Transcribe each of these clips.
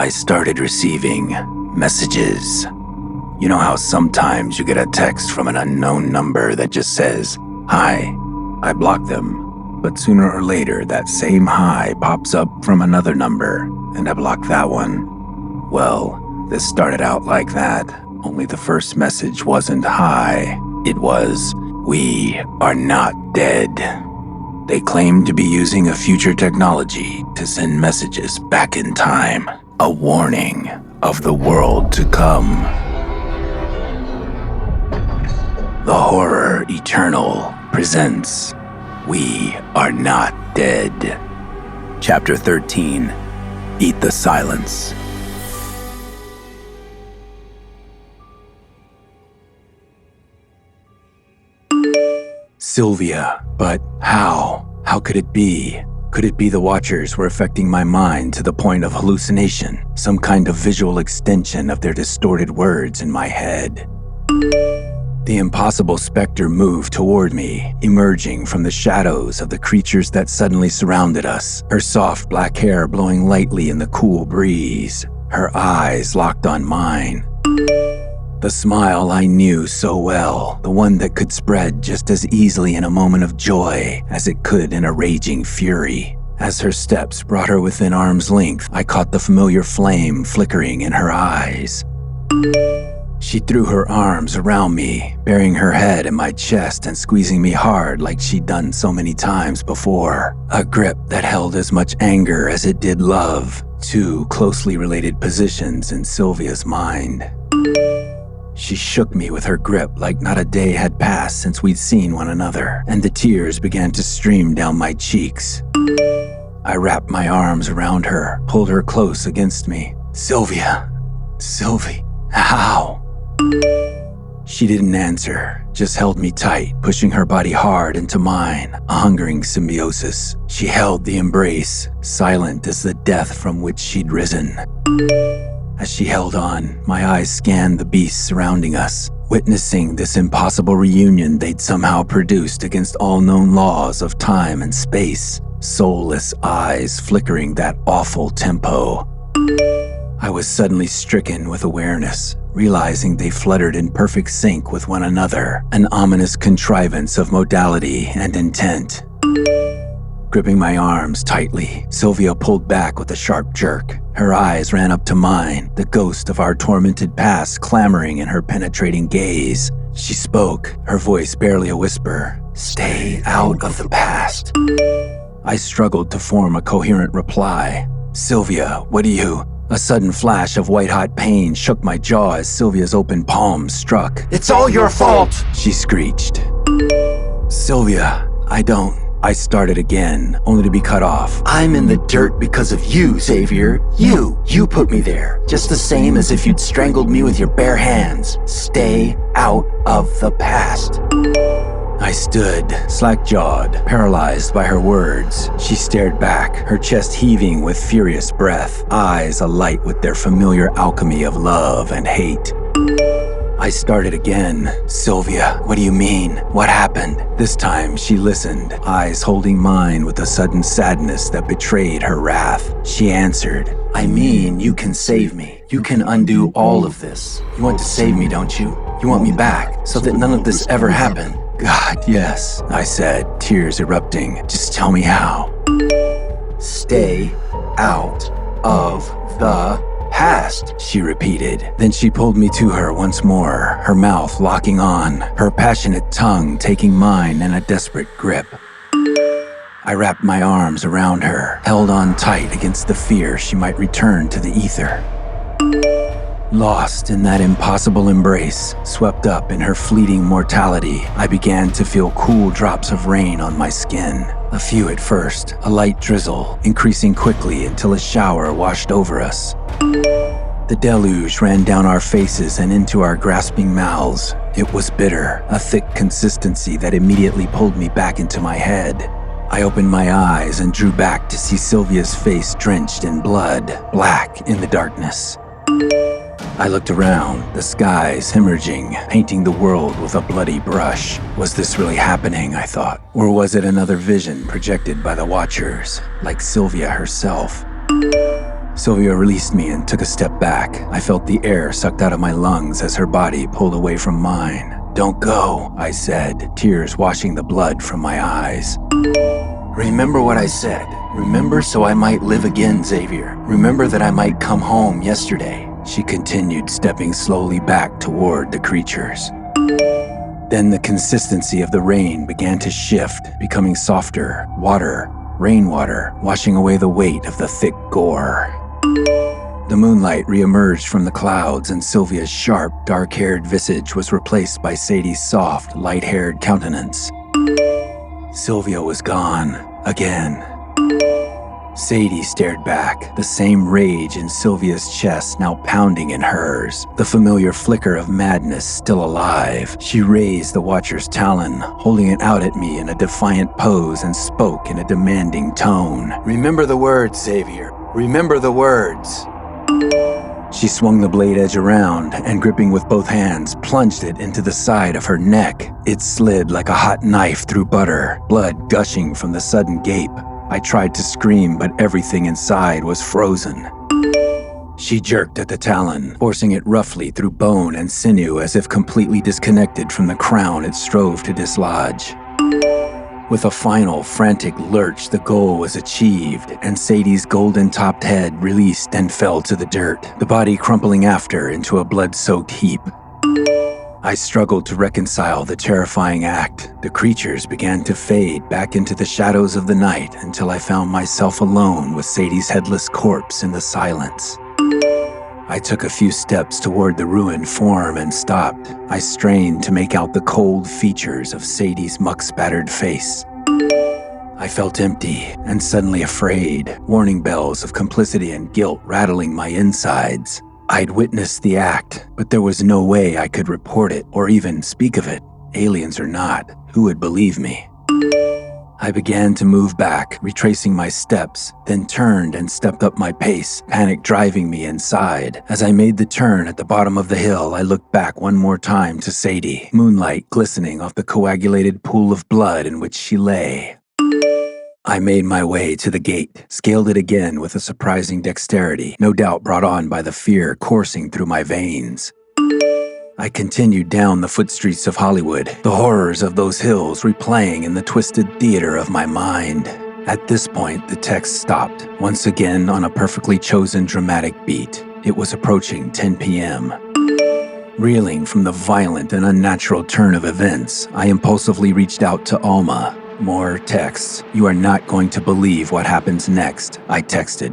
I started receiving messages. You know how sometimes you get a text from an unknown number that just says, "Hi." I block them, but sooner or later that same hi pops up from another number, and I block that one. Well, this started out like that, only the first message wasn't hi. It was, "We are not dead." They claimed to be using a future technology to send messages back in time, a warning of the world to come. The Horror Eternal presents We Are Not Dead. Chapter 13, Eat the Silence. Sylvia, but how? How could it be? Could it be the Watchers were affecting my mind to the point of hallucination, some kind of visual extension of their distorted words in my head? The impossible specter moved toward me, emerging from the shadows of the creatures that suddenly surrounded us, her soft black hair blowing lightly in the cool breeze, her eyes locked on mine. The smile I knew so well, the one that could spread just as easily in a moment of joy as it could in a raging fury. As her steps brought her within arm's length, I caught the familiar flame flickering in her eyes. She threw her arms around me, burying her head in my chest and squeezing me hard like she'd done so many times before. A grip that held as much anger as it did love, two closely related positions in Sylvia's mind. She shook me with her grip like not a day had passed since we'd seen one another, and the tears began to stream down my cheeks. I wrapped my arms around her, pulled her close against me. "Sylvia, Sylvie, how?" She didn't answer, just held me tight, pushing her body hard into mine, a hungering symbiosis. She held the embrace, silent as the death from which she'd risen. As she held on, my eyes scanned the beasts surrounding us, witnessing this impossible reunion they'd somehow produced against all known laws of time and space, soulless eyes flickering that awful tempo. I was suddenly stricken with awareness, realizing they fluttered in perfect sync with one another, an ominous contrivance of modality and intent. Gripping my arms tightly, Sylvia pulled back with a sharp jerk. Her eyes ran up to mine, the ghost of our tormented past clamoring in her penetrating gaze. She spoke, her voice barely a whisper. "Stay out of the past." I struggled to form a coherent reply. "Sylvia, what do you..." A sudden flash of white-hot pain shook my jaw as Sylvia's open palm struck. "It's all your fault!" she screeched. "Sylvia, I started again, only to be cut off. "I'm in the dirt because of you, Xavier. You put me there, just the same as if you'd strangled me with your bare hands. Stay out of the past." I stood, slack-jawed, paralyzed by her words. She stared back, her chest heaving with furious breath, eyes alight with their familiar alchemy of love and hate. I started again. "Sylvia, what do you mean? What happened?" This time she listened, eyes holding mine with a sudden sadness that betrayed her wrath. She answered, "I mean, you can save me. You can undo all of this. You want to save me, don't you? You want me back, so that none of this ever happened." "God, yes," I said, tears erupting. "Just tell me how." "Stay out of the past," she repeated. Then she pulled me to her once more, her mouth locking on, her passionate tongue taking mine in a desperate grip. I wrapped my arms around her, held on tight against the fear she might return to the ether. Lost in that impossible embrace, swept up in her fleeting mortality, I began to feel cool drops of rain on my skin. A few at first, a light drizzle, increasing quickly until a shower washed over us. The deluge ran down our faces and into our grasping mouths. It was bitter, a thick consistency that immediately pulled me back into my head. I opened my eyes and drew back to see Sylvia's face drenched in blood, black in the darkness. I looked around, the skies hemorrhaging, painting the world with a bloody brush. Was this really happening, I thought? Or was it another vision projected by the Watchers, like Sylvia herself? Sylvia released me and took a step back. I felt the air sucked out of my lungs as her body pulled away from mine. "Don't go," I said, tears washing the blood from my eyes. Remember what I said. Remember so I might live again, Xavier. Remember that I might come home yesterday. She continued, stepping slowly back toward the creatures. Then the consistency of the rain began to shift, becoming softer, rainwater, washing away the weight of the thick gore. The moonlight reemerged from the clouds, and Sylvia's sharp, dark-haired visage was replaced by Sadie's soft, light-haired countenance. Sylvia was gone, again. Sadie stared back, the same rage in Sylvia's chest now pounding in hers, the familiar flicker of madness still alive. She raised the Watcher's talon, holding it out at me in a defiant pose, and spoke in a demanding tone. "Remember the words, Xavier. Remember the words." She swung the blade edge around and, gripping with both hands, plunged it into the side of her neck. It slid like a hot knife through butter, blood gushing from the sudden gape. I tried to scream, but everything inside was frozen. She jerked at the talon, forcing it roughly through bone and sinew as if completely disconnected from the crown it strove to dislodge. With a final, frantic lurch, the goal was achieved, and Sadie's golden-topped head released and fell to the dirt, the body crumpling after into a blood-soaked heap. I struggled to reconcile the terrifying act. The creatures began to fade back into the shadows of the night until I found myself alone with Sadie's headless corpse in the silence. I took a few steps toward the ruined form and stopped. I strained to make out the cold features of Sadie's muck-spattered face. I felt empty and suddenly afraid, warning bells of complicity and guilt rattling my insides. I'd witnessed the act, but there was no way I could report it or even speak of it. Aliens or not, who would believe me? I began to move back, retracing my steps, then turned and stepped up my pace, panic driving me inside. As I made the turn at the bottom of the hill, I looked back one more time to Sadie, moonlight glistening off the coagulated pool of blood in which she lay. I made my way to the gate, scaled it again with a surprising dexterity, no doubt brought on by the fear coursing through my veins. I continued down the foot streets of Hollywood, the horrors of those hills replaying in the twisted theater of my mind. At this point, the text stopped, once again on a perfectly chosen dramatic beat. It was approaching 10 p.m. Reeling from the violent and unnatural turn of events, I impulsively reached out to Alma. More texts. "You are not going to believe what happens next," I texted.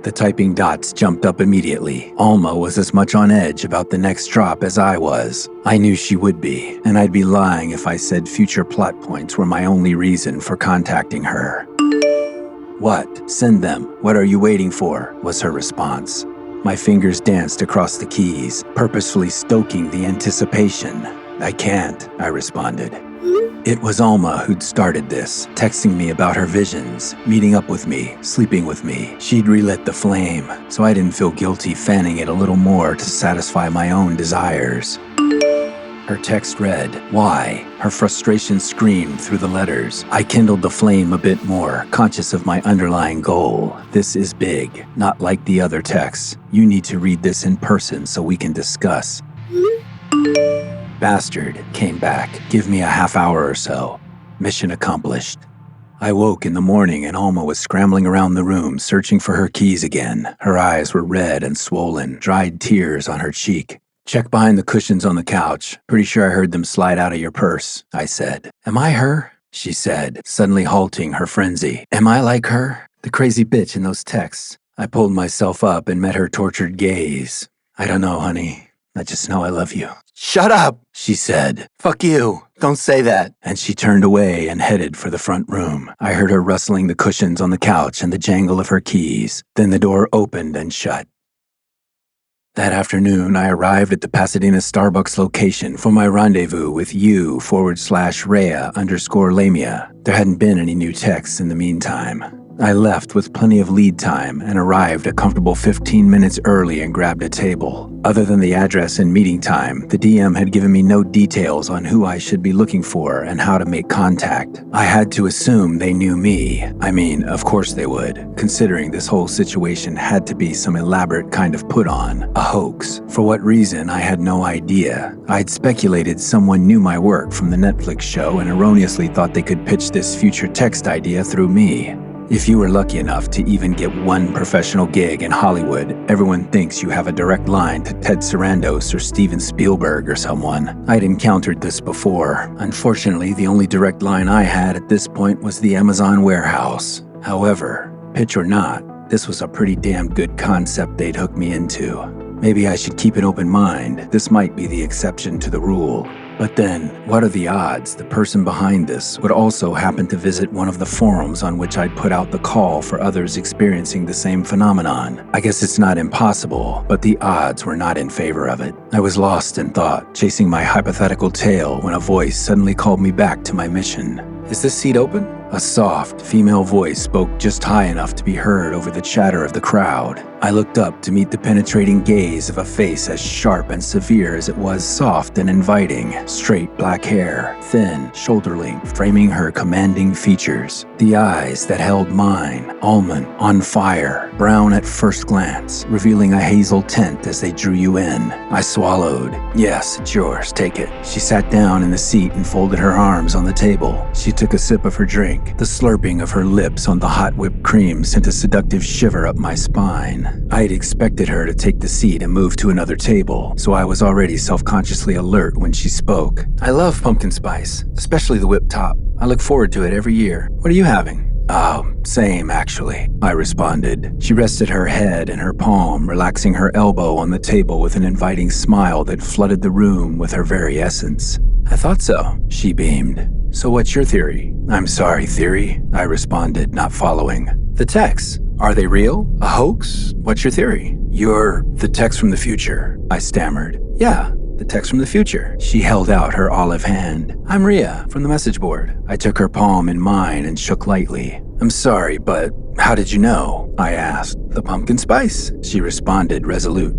The typing dots jumped up immediately. Alma was as much on edge about the next drop as I was. I knew she would be, and I'd be lying if I said future plot points were my only reason for contacting her. "What? Send them. What are you waiting for?" was her response. My fingers danced across the keys, purposefully stoking the anticipation. "I can't," I responded. It was Alma who'd started this, texting me about her visions, meeting up with me, sleeping with me. She'd relit the flame, so I didn't feel guilty fanning it a little more to satisfy my own desires. Her text read, "Why?" Her frustration screamed through the letters. I kindled the flame a bit more, conscious of my underlying goal. "This is big, not like the other texts. You need to read this in person so we can discuss." "Bastard," came back. "Give me a half hour or so. Mission accomplished." I woke in the morning and Alma was scrambling around the room, searching for her keys again. Her eyes were red and swollen, dried tears on her cheek. "Check behind the cushions on the couch. Pretty sure I heard them slide out of your purse," I said. "Am I her?" she said, suddenly halting her frenzy. "Am I like her? The crazy bitch in those texts?" I pulled myself up and met her tortured gaze. "I don't know, honey. I just know I love you." "Shut up," she said. "Fuck you. Don't say that." And she turned away and headed for the front room. I heard her rustling the cushions on the couch and the jangle of her keys. Then the door opened and shut. That afternoon, I arrived at the Pasadena Starbucks location for my rendezvous with U/Rhea_Lamia. There hadn't been any new texts in the meantime. I left with plenty of lead time and arrived a comfortable 15 minutes early and grabbed a table. Other than the address and meeting time, the DM had given me no details on who I should be looking for and how to make contact. I had to assume they knew me. I mean, of course they would, considering this whole situation had to be some elaborate kind of put-on, a hoax. For what reason, I had no idea. I'd speculated someone knew my work from the Netflix show and erroneously thought they could pitch this future text idea through me. If you were lucky enough to even get one professional gig in Hollywood, everyone thinks you have a direct line to Ted Sarandos or Steven Spielberg or someone. I'd encountered this before. Unfortunately, the only direct line I had at this point was the Amazon warehouse. However, pitch or not, this was a pretty damn good concept they'd hooked me into. Maybe I should keep an open mind. This might be the exception to the rule. But then, what are the odds the person behind this would also happen to visit one of the forums on which I'd put out the call for others experiencing the same phenomenon? I guess it's not impossible, but the odds were not in favor of it. I was lost in thought, chasing my hypothetical tail when a voice suddenly called me back to my mission. "Is this seat open?" A soft, female voice spoke just high enough to be heard over the chatter of the crowd. I looked up to meet the penetrating gaze of a face as sharp and severe as it was soft and inviting. Straight black hair, thin, shoulder-length, framing her commanding features. The eyes that held mine, almond, on fire, brown at first glance, revealing a hazel tint as they drew you in. I swallowed. "Yes, it's yours, take it." She sat down in the seat and folded her arms on the table. She took a sip of her drink. The slurping of her lips on the hot whipped cream sent a seductive shiver up my spine. I had expected her to take the seat and move to another table, so I was already self-consciously alert when she spoke. "I love pumpkin spice, especially the whipped top. I look forward to it every year. What are you having?" "Oh, same actually," I responded. She rested her head in her palm, relaxing her elbow on the table with an inviting smile that flooded the room with her very essence. "I thought so," she beamed. "So what's your theory?" "I'm sorry, theory," I responded, not following. "The texts, are they real? A hoax? What's your theory?" "You're the text from the future," I stammered. "Yeah, the text from the future." She held out her olive hand. "I'm Ria, from the message board." I took her palm in mine and shook lightly. "I'm sorry, but how did you know?" I asked. "The pumpkin spice," she responded, resolute.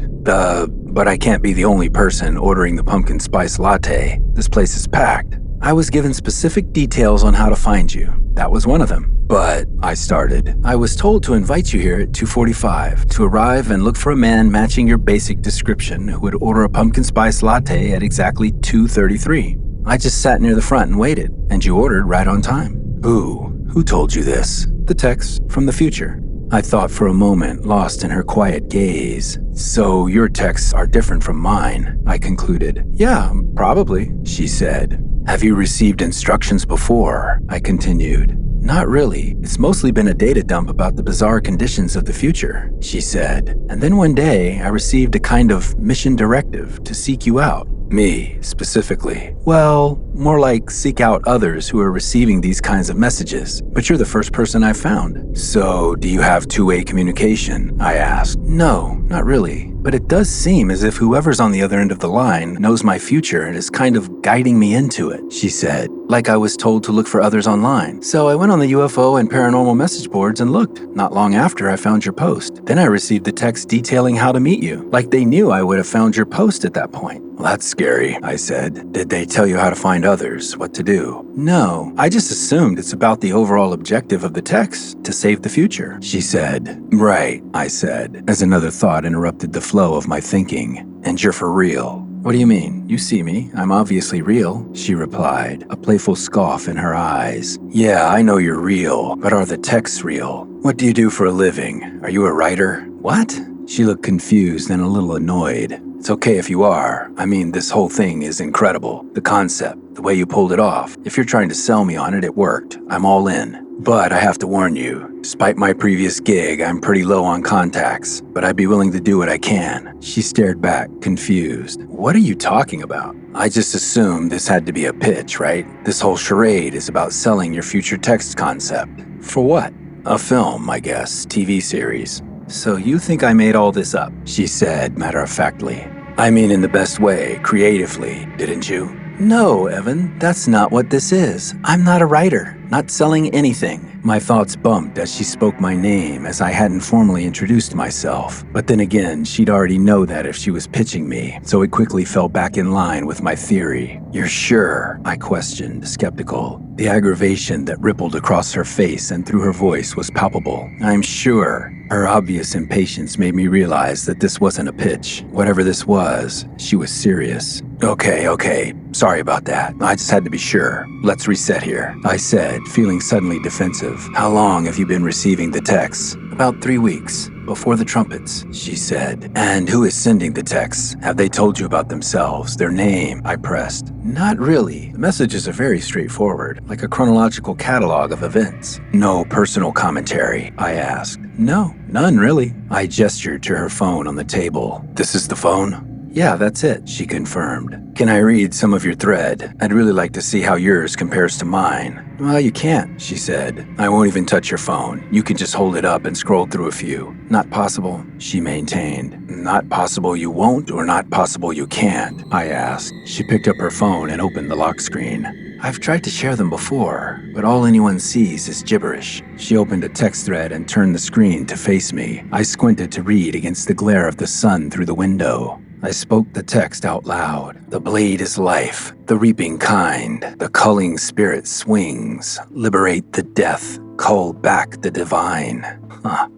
But I can't be the only person ordering the pumpkin spice latte. This place is packed." "I was given specific details on how to find you. That was one of them." "But," I started, "I was told to invite you here at 2:45, to arrive and look for a man matching your basic description who would order a pumpkin spice latte at exactly 2:33. I just sat near the front and waited, and you ordered right on time." Who told you this?" "The text from the future." I thought for a moment, lost in her quiet gaze. "So your texts are different from mine," I concluded. "Yeah, probably," she said. "Have you received instructions before?" I continued. "Not really. It's mostly been a data dump about the bizarre conditions of the future," she said. "And then one day, I received a kind of mission directive to seek you out." "Me, specifically?" "Well, more like seek out others who are receiving these kinds of messages. But you're the first person I've found." "So, do you have two-way communication?" I asked. "No, not really. But it does seem as if whoever's on the other end of the line knows my future and is kind of guiding me into it," she said. "Like I was told to look for others online. So I went on the UFO and paranormal message boards and looked. Not long after I found your post. Then I received a text detailing how to meet you. Like they knew I would have found your post at that point." "Well, that's scary," I said. "Did they tell you how to find others, what to do?" "No, I just assumed it's about the overall objective of the text, to save the future," she said. "Right," I said, as another thought interrupted the flow of my thinking. "And you're for real?" "What do you mean? You see me. I'm obviously real," she replied, a playful scoff in her eyes. "Yeah, I know you're real, but are the texts real? What do you do for a living? Are you a writer?" "What?" She looked confused and a little annoyed. "It's okay if you are. I mean, this whole thing is incredible. The concept, the way you pulled it off. If you're trying to sell me on it, it worked. I'm all in. But I have to warn you, despite my previous gig, I'm pretty low on contacts, but I'd be willing to do what I can." She stared back, confused. "What are you talking about?" "I just assumed this had to be a pitch, right? This whole charade is about selling your future text concept." "For what?" "A film, I guess, TV series." "So you think I made all this up?" she said, matter-of-factly. "I mean in the best way, creatively, didn't you?" No, Evan, that's not what this is. I'm not a writer, not selling anything. My thoughts bumped as she spoke my name, as I hadn't formally introduced myself. But then again, she'd already know that if she was pitching me, so it quickly fell back in line with my theory. You're sure? I questioned, skeptical. The aggravation that rippled across her face and through her voice was palpable. I'm sure. Her obvious impatience made me realize that this wasn't a pitch. Whatever this was, she was serious. Okay. Sorry about that. I just had to be sure. Let's reset here, I said, feeling suddenly defensive. How long have you been receiving the texts? About 3 weeks. Before the trumpets, she said. And who is sending the texts? Have they told you about themselves, their name? I pressed. Not really. The messages are very straightforward, like a chronological catalog of events. No personal commentary, I asked. No, none really. I gestured to her phone on the table. This is the phone? Yeah, that's it, she confirmed. Can I read some of your thread? I'd really like to see how yours compares to mine. Well, you can't, she said. I won't even touch your phone. You can just hold it up and scroll through a few. Not possible, she maintained. Not possible you won't, or not possible you can't? I asked. She picked up her phone and opened the lock screen. I've tried to share them before, but all anyone sees is gibberish. She opened a text thread and turned the screen to face me. I squinted to read against the glare of the sun through the window. I spoke the text out loud. The blade is life, the reaping kind. The culling spirit swings. Liberate the death, cull back the divine.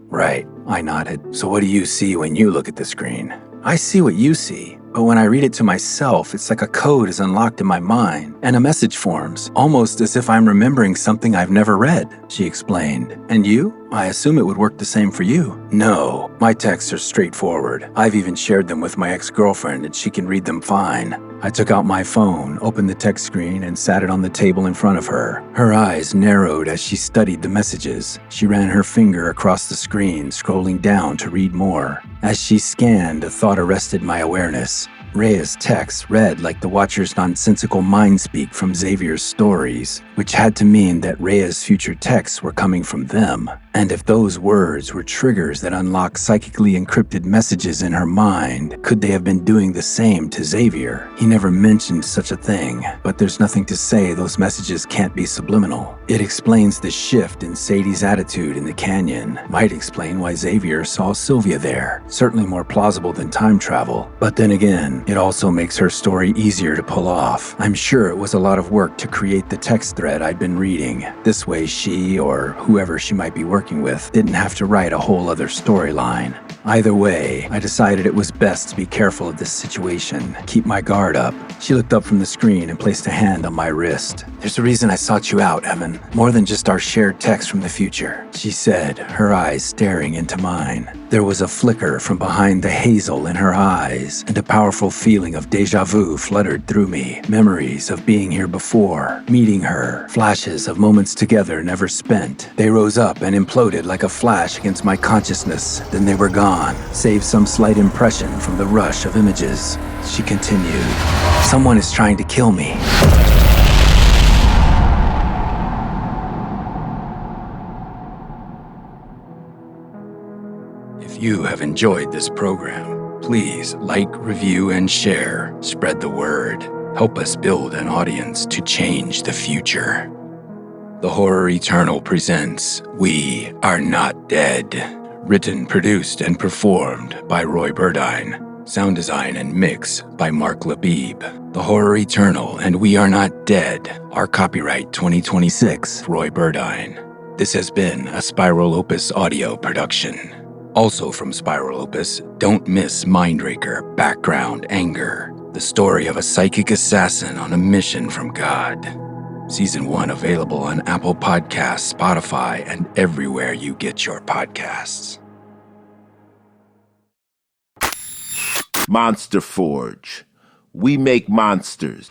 Right, I nodded. So what do you see when you look at the screen? I see what you see. But when I read it to myself, it's like a code is unlocked in my mind, and a message forms, almost as if I'm remembering something I've never read, she explained. And you? I assume it would work the same for you. No, my texts are straightforward. I've even shared them with my ex-girlfriend, and she can read them fine. I took out my phone, opened the text screen, and sat it on the table in front of her. Her eyes narrowed as she studied the messages. She ran her finger across the screen, scrolling down to read more. As she scanned, a thought arrested my awareness. Rhea's text read like the Watcher's nonsensical mind-speak from Xavier's stories, which had to mean that Rhea's future texts were coming from them. And if those words were triggers that unlocked psychically encrypted messages in her mind, could they have been doing the same to Xavier? He never mentioned such a thing, but there's nothing to say those messages can't be subliminal. It explains the shift in Sadie's attitude in the canyon. Might explain why Xavier saw Sylvia there. Certainly more plausible than time travel. But then again, it also makes her story easier to pull off. I'm sure it was a lot of work to create the text thread I'd been reading. This way she, or whoever she might be working with, didn't have to write a whole other storyline. Either way, I decided it was best to be careful of this situation, keep my guard up. She looked up from the screen and placed a hand on my wrist. There's a reason I sought you out, Evan. More than just our shared text from the future, she said, her eyes staring into mine. There was a flicker from behind the hazel in her eyes, and a powerful feeling of déjà vu fluttered through me. Memories of being here before, meeting her, flashes of moments together never spent. They rose up and imploded like a flash against my consciousness. Then they were gone, save some slight impression from the rush of images. She continued, "Someone is trying to kill me." If you have enjoyed this program, please like, review, and share. Spread the word. Help us build an audience to change the future. The Horror Eternal presents We Are Not Dead. Written, produced, and performed by Roy Burdine. Sound design and mix by Mark Labib. The Horror Eternal and We Are Not Dead are copyright 2026 Roy Burdine. This has been a Spiral Opus audio production. Also from Spiral Opus, don't miss Mindraker, Background Anger, the story of a psychic assassin on a mission from God. Season 1 available on Apple Podcasts, Spotify, and everywhere you get your podcasts. Monster Forge. We make monsters.